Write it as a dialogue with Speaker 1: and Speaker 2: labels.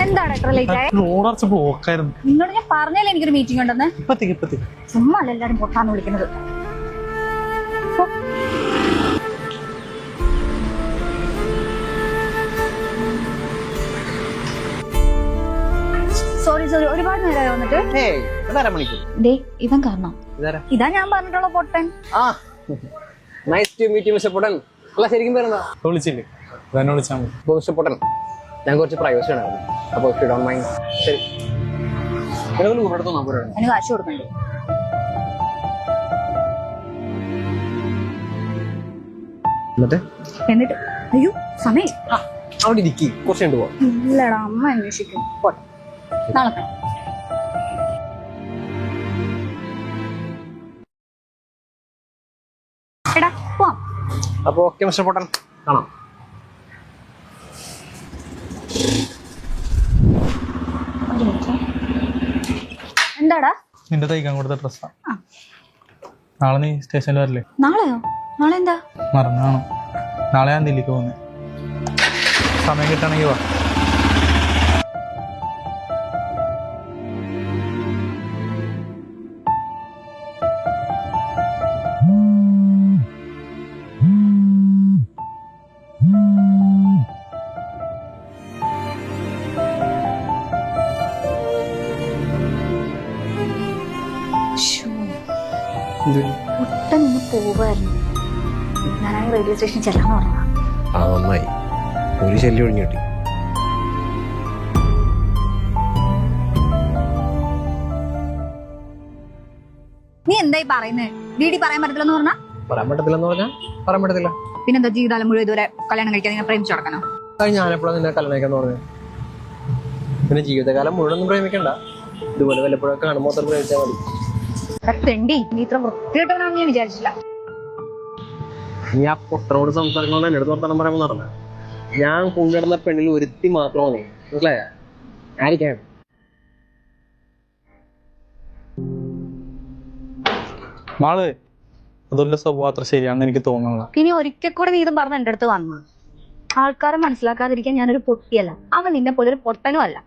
Speaker 1: എന്താണ് എത്ര ലേറ്റ് ആയ?
Speaker 2: ബ്ലോക്കായിരുന്നു.
Speaker 1: നിന്നോട് ഞാൻ പറഞ്ഞല്ലേ എനിക്കൊരു മീറ്റിംഗ് ഉണ്ടെന്ന്. ചുമ്മാ അല്ല എല്ലാരും പൊട്ടാന്ന് വിളിക്കുന്നത്. സോറി ഒരുപാട് നേരമായി വന്നിട്ട്. ദേ ഇവൻ കാരണം ഇതാ ഞാൻ പറഞ്ഞിട്ടുള്ള പൊട്ടൻ.
Speaker 3: ശരിക്കും പേരെന്താ?
Speaker 2: വിളിച്ചില്ലേ? തന്നെ വിളിച്ചാൽ മതി.
Speaker 3: മിസ്റ്റർ പൊട്ടൻ, ഞാൻ കുറച്ച് പ്രൈവസി ഉണ്ടായിരുന്നു. അപ്പൊ ഡോണ്ട് മൈൻഡ്. ശരി,
Speaker 1: അതിന് കാശ് കൊടുക്കണ്ടേ? എന്നിട്ട് അയ്യോ സമയം
Speaker 3: അവിടെ ഇരിക്കി, കുറച്ച് കണ്ടു പോവാം.
Speaker 1: ഇല്ലടാ, അമ്മ അന്വേഷിക്കും. പോട്ടെ, നാളെ കാണാം. എടാ പോവാം.
Speaker 3: അപ്പൊ ഓക്കെ മിസ്റ്റർ പൊട്ടൻ, കാണാം.
Speaker 1: എന്താടാ?
Speaker 2: നിന്റെ തയ്ക്കാൻ കൊടുത്ത ഡ്രസ്സാ. നാളെ നീ സ്റ്റേഷനിൽ വരില്ലേ?
Speaker 1: നാളെയോ? നാളെ എന്താ?
Speaker 2: മറന്നാണോ? നാളെ ഞാൻ ദില്ലിക്ക് പോകുന്നത്. സമയം കിട്ടണമെങ്കിൽ വാ.
Speaker 1: ഒട്ടൊന്ന് പോവായിരുന്നു. ഞാനാണ് റെയിൽവേ സ്റ്റേഷനിൽ ചെല്ലാന്ന് പറഞ്ഞതാ.
Speaker 3: നന്നായി, ഒരു ശല്യം ഒഴിഞ്ഞു കിട്ടി.
Speaker 1: നീ എന്തായി പറയുന്നത്? വീട്ടിൽ പറയാൻ പറ്റത്തില്ലെന്ന് പറഞ്ഞാ?
Speaker 3: പറയാൻ പറ്റത്തില്ലെന്ന് പറഞ്ഞാൽ പറയാൻ പറ്റത്തില്ല.
Speaker 1: പിന്നെന്താ ജീവിതകാലം മുഴുവൻ ഇതുവരെ കല്യാണം കഴിക്കാൻ നിന്നെ പ്രേമിച്ചു നടക്കണോ?
Speaker 3: അത് ഞാനെപ്പോഴാണ് നിന്നെ കല്യാണം കഴിക്കാന്ന് പറഞ്ഞത്? പിന്നെ ജീവിതകാലം മുഴുവൻ പ്രേമിക്കണ്ട, ഇതുപോലെ വല്ലപ്പോഴൊക്കെ കാണുമ്പോൾ മാത്രം പ്രേമിച്ചാൽ മതി.
Speaker 1: തെണ്ടി, നീ ഇത്ര വൃത്തികെട്ടവനാണെന്ന് ഞാൻ വിചാരിച്ചില്ല.
Speaker 3: നീ ആ പൊട്ടനോട് സംസാരിക്കണമെന്ന് എന്റെ അടുത്ത് വർത്തമാനം പറയുമ്പോൾ നടന്ന ഞാൻ കൊണ്ടുവരുന്ന പെണ്ണിൽ ഒരുത്തി മാത്രമാണ്. മനസ്സിലായ? ആയിരിക്കാം.
Speaker 2: മാള് അതുള്ള സ്വഭാവം അത്ര ശരിയാണെന്ന് എനിക്ക് തോന്നുന്നില്ല.
Speaker 1: ഇനി ഒരിക്കൽ കൂടെ നീ ഇതും പറഞ്ഞ എന്റെ അടുത്ത് വന്നു. ആൾക്കാരെ മനസ്സിലാക്കാതിരിക്കാൻ ഞാനൊരു പൊട്ടിയല്ല. അവൻ നിന്നെ പോലെ ഒരു പൊട്ടനും അല്ല.